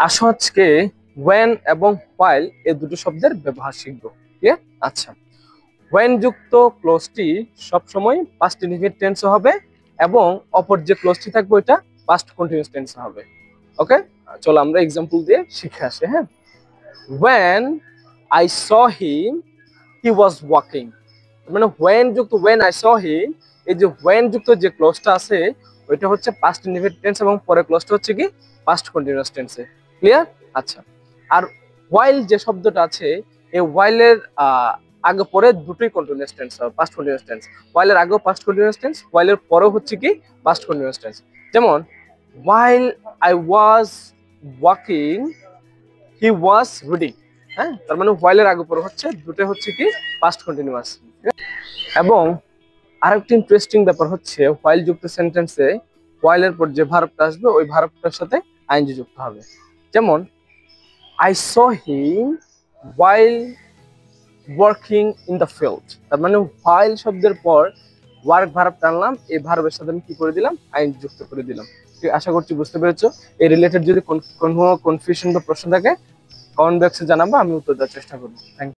আসো আজকে when এবং while এই দুটো শব্দের ব্যবহার শিখবো। ঠিক আছে? আচ্ছা, when যুক্ত ক্লোজটি সবসময় পাস্ট ইনডিফিনিট টেন্সে হবে এবং অপর যে ক্লোজটি থাকবে ওইটা পাস্ট কন্টিনিউয়াস টেন্সে হবে। ওকে, চলো আমরা এক্সাম্পল দিয়ে শিখে আসি। হ্যাঁ, when I saw him he was walking, মানে when যুক্ত when I saw him, এই যে when যুক্ত যে ক্লোজটা আছে ওইটা হচ্ছে পাস্ট ইনডিফিনিট টেন্স এবং পরের ক্লোজটা হচ্ছে কি পাস্ট কন্টিনিউয়াস টেন্সে। ক্লিয়ার? আচ্ছা, আর while যে শব্দটা আছে এই while এর আগে পরে দুটোই কন্টিনিউয়াস টেন্স হবে, পাস্ট কন্টিনিউয়াস টেন্স। while এর আগেও পাস্ট কন্টিনিউয়াস টেন্স, while এর পরেও হচ্ছে কি পাস্ট কন্টিনিউয়াস টেন্স। যেমন while I was walking he was reading। হ্যাঁ, তার মানে while এর আগে পরে হচ্ছে দুটোই হচ্ছে কি পাস্ট কন্টিনিউয়াস। এবং আরেকটা ইন্টারেস্টিং ব্যাপার হচ্ছে while যুক্ত সেন্টেন্সে while এর পর যে ভার্বটা আসবে ওই ভার্বটার সাথে আইএনজি যুক্ত হবে। যেমন I saw him while working in the field, তার মানে while শব্দের পর ওয়ার্ক ভার্ব টানলাম, এই ভার্বের সাথে আমি কি করে দিলাম আইএনজি যুক্ত করে দিলাম। ঠিক, আশা করছি বুঝতে পেরেছো। এই রিলেটেড যদি কোনো কনফিউশন বা প্রশ্ন থাকে কমেন্ট বক্সে জানাবো, আমি উত্তর দেওয়ার চেষ্টা করবো। Thank you.